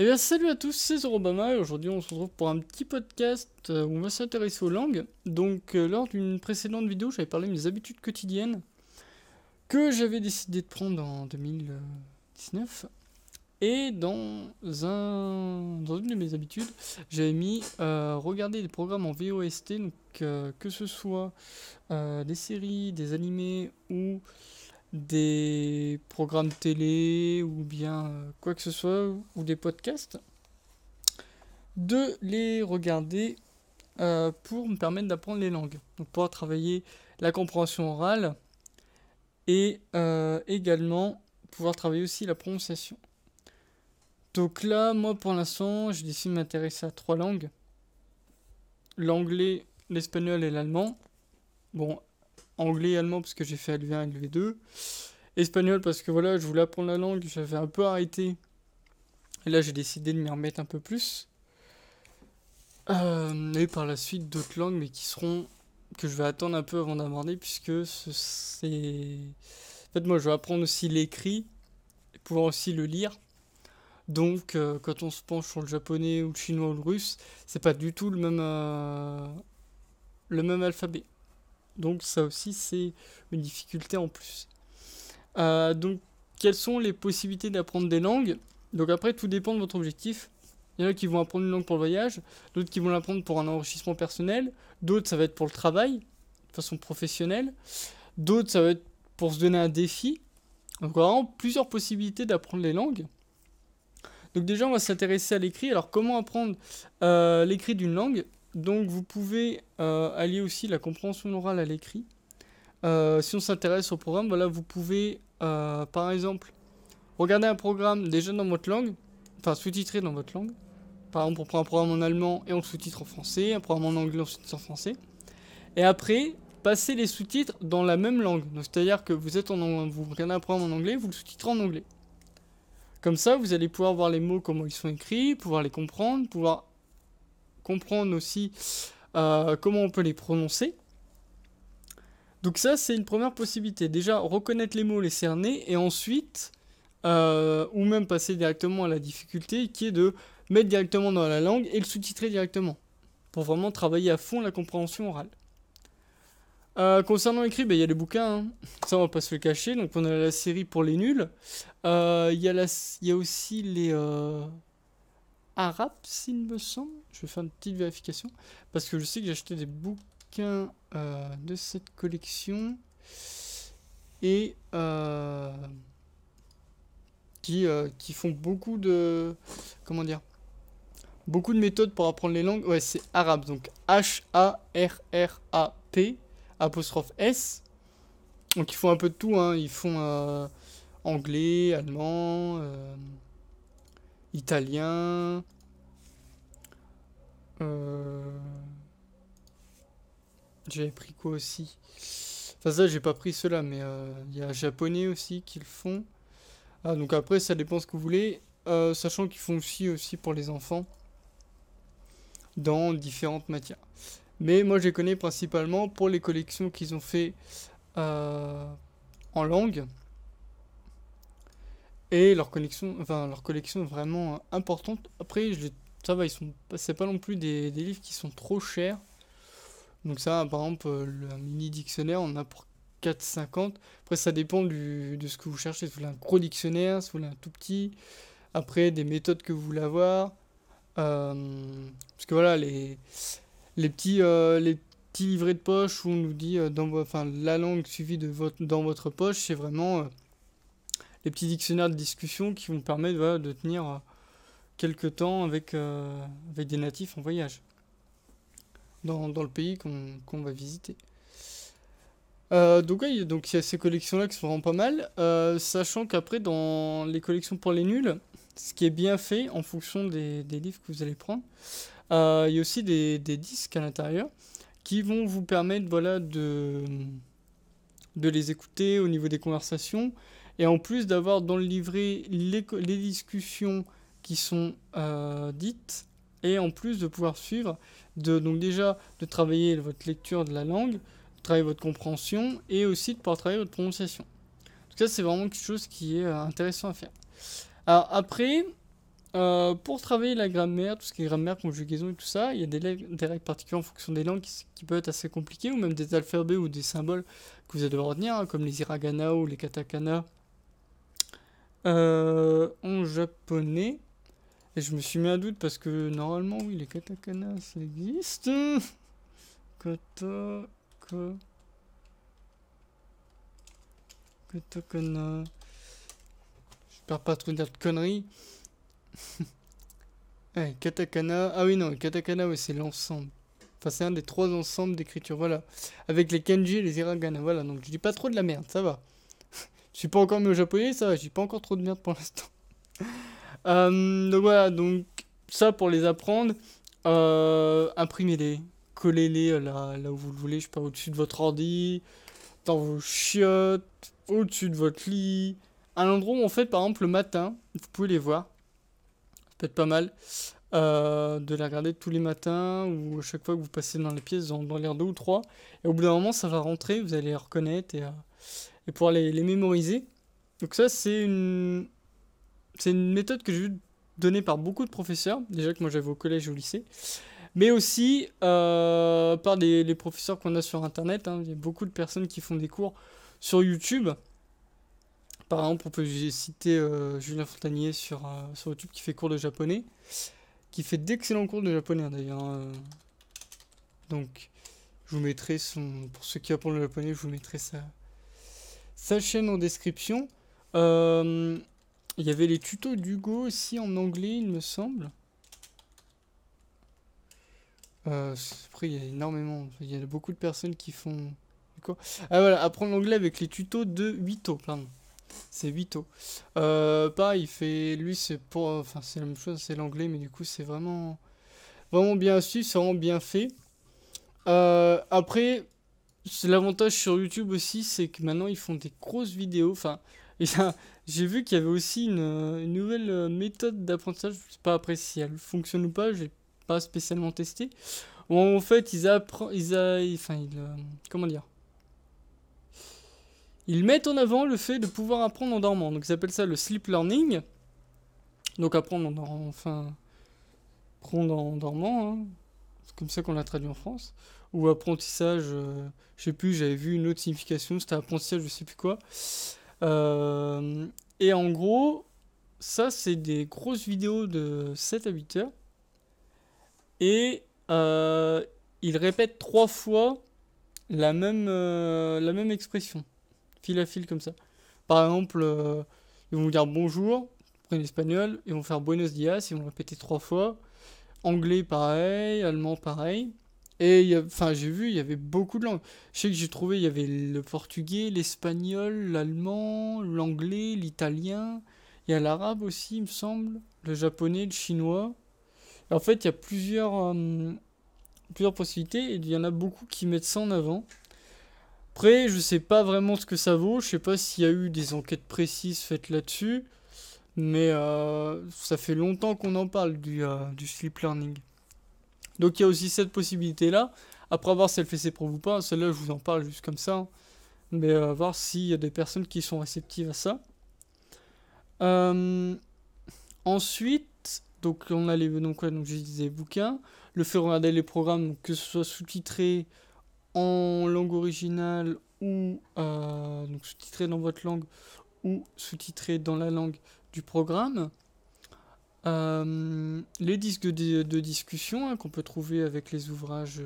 Eh bien, salut à tous, c'est Zorobama et aujourd'hui on se retrouve pour un petit podcast où on va s'intéresser aux langues. Donc, lors d'une précédente vidéo, j'avais parlé de mes habitudes quotidiennes que j'avais décidé de prendre en 2019. Et dans une de mes habitudes, j'avais mis regarder des programmes en VOST, donc que ce soit des séries, des animés ou des programmes télé ou bien quoi que ce soit ou des podcasts de les regarder pour me permettre d'apprendre les langues. Donc pouvoir travailler la compréhension orale et également pouvoir travailler aussi la prononciation. Donc là, moi pour l'instant, j'ai décidé de m'intéresser à 3 langues. L'anglais, l'espagnol et l'allemand. Bon, anglais et allemand parce que j'ai fait LV1 et LV2. Espagnol parce que voilà, je voulais apprendre la langue, j'avais un peu arrêté. Et là, j'ai décidé de m'y remettre un peu plus. Et par la suite d'autres langues, mais que je vais attendre un peu avant d'aborder, puisque c'est... En fait, moi, je vais apprendre aussi l'écrit, et pouvoir aussi le lire. Donc, quand on se penche sur le japonais ou le chinois ou le russe, c'est pas du tout le même alphabet. Donc, ça aussi, c'est une difficulté en plus. Donc, quelles sont les possibilités d'apprendre des langues? Donc après, tout dépend de votre objectif. Il y en a qui vont apprendre une langue pour le voyage, d'autres qui vont l'apprendre pour un enrichissement personnel, d'autres ça va être pour le travail, de façon professionnelle, d'autres ça va être pour se donner un défi. Donc vraiment plusieurs possibilités d'apprendre les langues. Donc déjà on va s'intéresser à l'écrit. Alors comment apprendre l'écrit d'une langue? Donc vous pouvez allier aussi la compréhension orale à l'écrit. Si on s'intéresse au programme, voilà, vous pouvez par exemple regarder un programme déjà dans votre langue, enfin sous-titré dans votre langue. Par exemple, on prend un programme en allemand et on le sous-titre en français, un programme en anglais, on le sous-titre en français. Et après, passer les sous-titres dans la même langue. Donc, c'est-à-dire que vous regardez un programme en anglais, vous le sous-titrez en anglais. Comme ça, vous allez pouvoir voir les mots, comment ils sont écrits, pouvoir les comprendre, pouvoir comprendre aussi comment on peut les prononcer. Donc ça, c'est une première possibilité. Déjà, reconnaître les mots, les cerner, et ensuite, ou même passer directement à la difficulté, qui est de mettre directement dans la langue et le sous-titrer directement, pour vraiment travailler à fond la compréhension orale. Concernant l'écrit, il y a les bouquins, hein. Ça on va pas se le cacher, donc on a la série pour les nuls. Il y a aussi les arabes, s'il me semble. Je vais faire une petite vérification, parce que je sais que j'ai acheté des bouquins de cette collection, et qui font beaucoup de... Comment dire? Beaucoup de méthodes pour apprendre les langues. Ouais, c'est arabe, donc H-A-R-R-A-P, apostrophe S. Donc ils font un peu de tout, hein. Ils font anglais, allemand, italien. euh, J'avais pris quoi aussi? Enfin ça, j'ai pas pris cela, mais il y a japonais aussi qui le font. Ah, donc après, ça dépend ce que vous voulez. Sachant qu'ils font aussi pour les enfants dans différentes matières. Mais moi, je les connais principalement pour les collections qu'ils ont fait euh, en langue. Et leur collection est vraiment importante. Après, ça va, c'est pas non plus des livres qui sont trop chers. Donc ça, par exemple, le mini dictionnaire, on a pour 4,50. Après, ça dépend de ce que vous cherchez. Si vous voulez un gros dictionnaire, si vous voulez un tout petit. Après, des méthodes que vous voulez avoir. Parce que voilà, les petits livrets de poche où on nous dit la langue suivie dans votre poche, c'est vraiment les petits dictionnaires de discussion qui vont permettre voilà, de tenir quelques temps avec des natifs en voyage dans le pays qu'on va visiter. Donc oui, donc il y a ces collections-là qui sont vraiment pas mal, sachant qu'après dans les collections pour les nuls, ce qui est bien fait en fonction des livres que vous allez prendre, il y a aussi des disques à l'intérieur qui vont vous permettre voilà, de les écouter au niveau des conversations. Et en plus d'avoir dans le livret les discussions qui sont dites, et en plus de pouvoir suivre, donc déjà de travailler votre lecture de la langue, de travailler votre compréhension, et aussi de pouvoir travailler votre prononciation. Donc ça c'est vraiment quelque chose qui est intéressant à faire. Alors après, Pour travailler la grammaire, tout ce qui est grammaire, conjugaison et tout ça, il y a des règles particulières en fonction des langues qui peuvent être assez compliquées, ou même des alphabets ou des symboles que vous allez devoir retenir, hein, comme les hiragana ou les katakana en japonais. Et je me suis mis un doute parce que normalement, oui, les katakana, ça existe. Kata... Katakana... J'espère pas trop dire de conneries. Ouais, katakana... Ah oui, non, le katakana, ouais, c'est l'ensemble. Enfin, c'est un des 3 ensembles d'écriture, voilà. Avec les kanji et les hiragana, voilà. Donc, je dis pas trop de la merde, ça va. Je suis pas encore mis au japonais, ça va, je dis pas encore trop de merde pour l'instant. Donc voilà, donc ça pour les apprendre, imprimez-les, collez-les là où vous le voulez, je sais pas, au-dessus de votre ordi, dans vos chiottes, au-dessus de votre lit, un endroit où en fait, par exemple, le matin, vous pouvez les voir, ça peut être pas mal, de les regarder tous les matins, ou à chaque fois que vous passez dans les pièces, dans l'air 2 ou 3, et au bout d'un moment, ça va rentrer, vous allez les reconnaître et pouvoir les mémoriser. Donc ça, c'est une méthode que j'ai vu donnée par beaucoup de professeurs, déjà que moi j'avais au collège et au lycée, mais aussi par les professeurs qu'on a sur Internet, hein. Il y a beaucoup de personnes qui font des cours sur YouTube. Par exemple, on peut citer Julien Fontanier sur YouTube qui fait cours de japonais, qui fait d'excellents cours de japonais hein, d'ailleurs. Donc, je vous mettrai pour ceux qui apprennent le japonais, je vous mettrai sa chaîne en description. Il y avait les tutos d'Hugo aussi en anglais, il me semble. Après, il y a énormément. Il y a beaucoup de personnes qui font. Quoi. Ah voilà, apprendre l'anglais avec les tutos de Wito, pardon. C'est Wito. Pareil, lui, c'est pour. Enfin, c'est la même chose, c'est l'anglais, mais du coup, c'est vraiment. Vraiment bien su, c'est vraiment bien fait. Après, l'avantage sur YouTube aussi, c'est que maintenant, ils font des grosses vidéos. Enfin, j'ai vu qu'il y avait aussi une nouvelle méthode d'apprentissage. Je sais pas après si elle fonctionne ou pas, j'ai pas spécialement testé. Où en fait, comment dire? Ils mettent en avant le fait de pouvoir apprendre en dormant. Donc, ils appellent ça le sleep learning. Donc, apprendre en dormant, enfin, apprendre en dormant, hein. C'est comme ça qu'on l'a traduit en France. Ou apprentissage, je sais plus, j'avais vu une autre signification, c'était apprentissage, je sais plus quoi. Et en gros, ça, c'est des grosses vidéos de 7 à 8 heures. Et ils répètent 3 fois la même expression, fil à fil comme ça. Par exemple, ils vont vous dire bonjour, en espagnol, ils vont faire buenos dias, ils vont répéter 3 fois. Anglais pareil, allemand pareil. Et enfin, j'ai vu, il y avait beaucoup de langues. Je sais que j'ai trouvé, il y avait le portugais, l'espagnol, l'allemand, l'anglais, l'italien. Il y a l'arabe aussi, il me semble. Le japonais, le chinois. Et en fait, il y a plusieurs possibilités. Et il y en a beaucoup qui mettent ça en avant. Après, je sais pas vraiment ce que ça vaut. Je sais pas s'il y a eu des enquêtes précises faites là-dessus. Mais ça fait longtemps qu'on en parle du sleep learning. Donc il y a aussi cette possibilité-là. Après, voir si elle fait ses preuves ou pas. Celle-là, je vous en parle juste comme ça. Mais voir s'il y a des personnes qui sont réceptives à ça. Ensuite, donc on a donc je disais bouquins. Le fait regarder les programmes, donc, que ce soit sous-titré en langue originale ou donc sous-titré dans votre langue ou sous-titré dans la langue du programme. Les disques de discussion hein, qu'on peut trouver avec les ouvrages,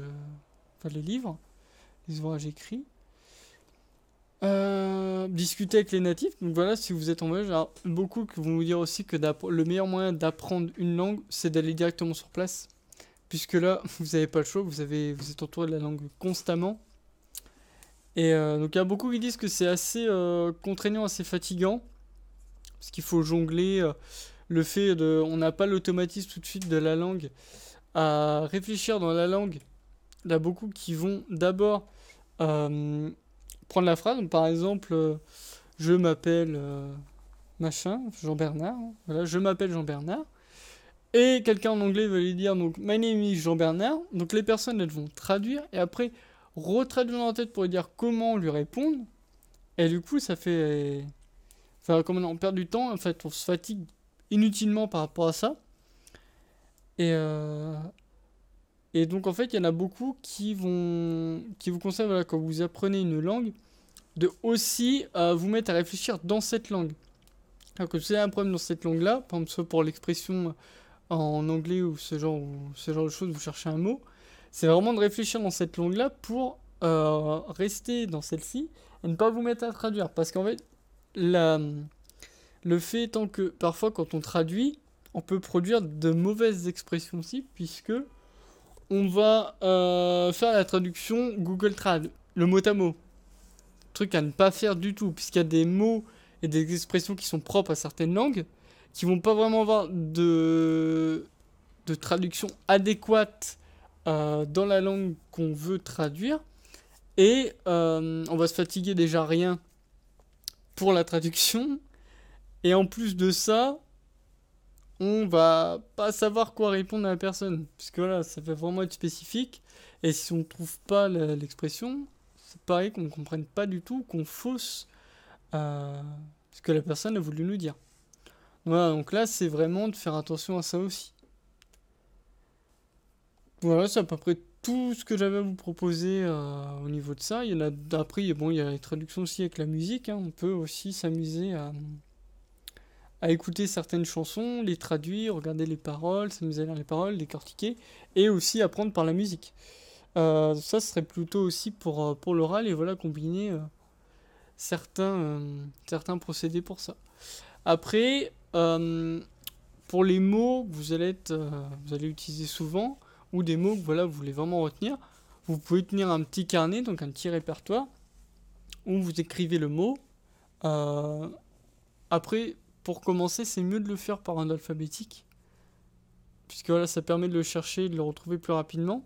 enfin les livres, les ouvrages écrits. Discuter avec les natifs, donc voilà, si vous êtes en voyage, alors, beaucoup qui vont vous dire aussi que le meilleur moyen d'apprendre une langue, c'est d'aller directement sur place, puisque là, vous n'avez pas le choix, vous êtes entouré de la langue constamment. Et donc il y a beaucoup qui disent que c'est assez contraignant, assez fatigant, parce qu'il faut jongler le fait on n'a pas l'automatisme tout de suite de la langue, à réfléchir dans la langue. Il y a beaucoup qui vont d'abord prendre la phrase, donc, par exemple, je m'appelle machin, Jean-Bernard, hein. Voilà, je m'appelle Jean-Bernard. Et quelqu'un en anglais va lui dire donc my name is Jean-Bernard. Donc les personnes elles vont traduire et après retraduire dans la tête pour lui dire comment lui répondre. Et du coup ça fait. Enfin, comme on perd du temps, en fait on se fatigue inutilement par rapport à ça. Et, et donc en fait, il y en a beaucoup qui vous conseillent, voilà, quand vous apprenez une langue, de aussi vous mettre à réfléchir dans cette langue. Alors que si vous avez un problème dans cette langue-là, par exemple soit pour l'expression en anglais ou ce genre de choses, vous cherchez un mot, c'est vraiment de réfléchir dans cette langue-là pour rester dans celle-ci et ne pas vous mettre à traduire. Parce qu'en fait, le fait étant que parfois quand on traduit, on peut produire de mauvaises expressions aussi, puisque on va faire la traduction Google Trad, le mot à mot. Truc à ne pas faire du tout, puisqu'il y a des mots et des expressions qui sont propres à certaines langues, qui vont pas vraiment avoir de traduction adéquate dans la langue qu'on veut traduire. Et on va se fatiguer déjà rien pour la traduction. Et en plus de ça, on va pas savoir quoi répondre à la personne. Puisque voilà, ça va vraiment être spécifique. Et si on ne trouve pas l'expression, c'est pareil qu'on ne comprenne pas du tout, qu'on fausse ce que la personne a voulu nous dire. Voilà, donc là, c'est vraiment de faire attention à ça aussi. Voilà, c'est à peu près tout ce que j'avais à vous proposer au niveau de ça. Il y en a après, bon, il y a les traductions aussi avec la musique. On peut aussi s'amuser à écouter certaines chansons, les traduire, regarder les paroles, s'amuser à lire les paroles, décortiquer, et aussi apprendre par la musique. Ça serait plutôt aussi pour l'oral, et voilà, combiner certains procédés pour ça. Après, pour les mots que vous allez utiliser souvent, ou des mots que voilà, vous voulez vraiment retenir, vous pouvez tenir un petit carnet, donc un petit répertoire, où vous écrivez le mot. Après, pour commencer, c'est mieux de le faire par ordre alphabétique, puisque voilà, ça permet de le chercher et de le retrouver plus rapidement.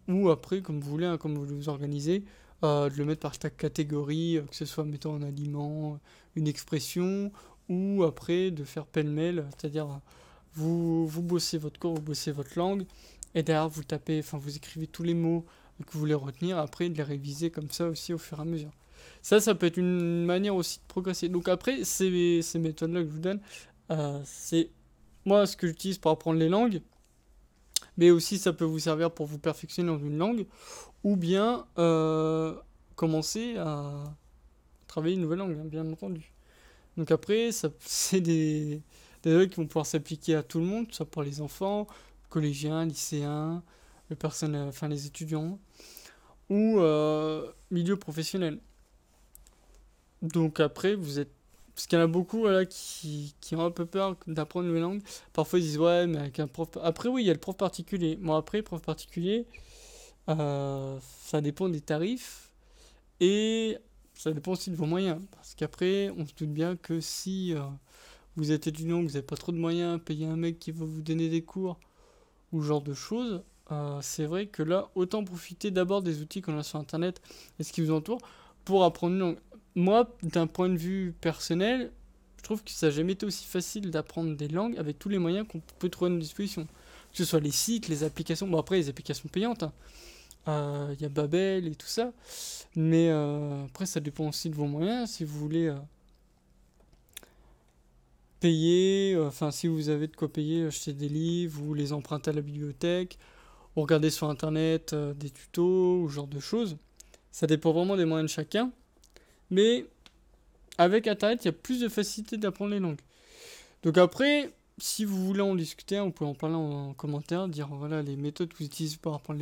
Ou après, comme vous voulez, hein, comme vous vous organisez, de le mettre par chaque catégorie, que ce soit mettons un aliment, une expression, ou après de faire pêle-mêle, c'est-à-dire vous bossez votre cours, vous bossez votre langue, et derrière vous tapez, enfin vous écrivez tous les mots que vous voulez retenir, après de les réviser comme ça aussi au fur et à mesure. Ça peut être une manière aussi de progresser. Donc après, ces méthodes-là que je vous donne, c'est moi ce que j'utilise pour apprendre les langues, mais aussi ça peut vous servir pour vous perfectionner dans une langue, ou bien commencer à travailler une nouvelle langue, hein, bien entendu. Donc après, c'est des règles qui vont pouvoir s'appliquer à tout le monde, soit pour les enfants, collégiens, lycéens, enfin les étudiants, ou milieu professionnel. Donc après, parce qu'il y en a beaucoup voilà, qui ont un peu peur d'apprendre une nouvelle langue. Parfois ils disent ouais, mais avec un prof. Après, oui, il y a le prof particulier. Bon, après, prof particulier, ça dépend des tarifs et ça dépend aussi de vos moyens. Parce qu'après, on se doute bien que si vous êtes étudiant, que vous n'avez pas trop de moyens, payer un mec qui va vous donner des cours ou ce genre de choses, c'est vrai que là, autant profiter d'abord des outils qu'on a sur Internet et ce qui vous entoure pour apprendre une langue. Moi, d'un point de vue personnel, je trouve que ça n'a jamais été aussi facile d'apprendre des langues avec tous les moyens qu'on peut trouver à notre disposition. Que ce soit les sites, les applications, bon après les applications payantes, y a Babel et tout ça, mais après ça dépend aussi de vos moyens, si vous voulez payer, enfin si vous avez de quoi payer, acheter des livres ou les emprunter à la bibliothèque, ou regarder sur internet des tutos ou ce genre de choses. Ça dépend vraiment des moyens de chacun. Mais avec Internet, il y a plus de facilité d'apprendre les langues. Donc après, si vous voulez en discuter, vous pouvez en parler en commentaire, dire voilà les méthodes que vous utilisez pour apprendre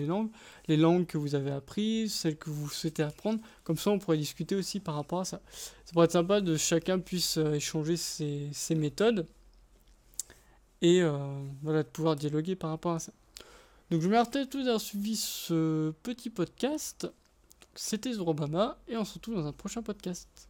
les langues que vous avez apprises, celles que vous souhaitez apprendre. Comme ça, on pourrait discuter aussi par rapport à ça. Ça pourrait être sympa de chacun puisse échanger ses méthodes et voilà, de pouvoir dialoguer par rapport à ça. Donc je vous remercie à tous d'avoir suivi ce petit podcast. C'était Zorobama et on se retrouve dans un prochain podcast.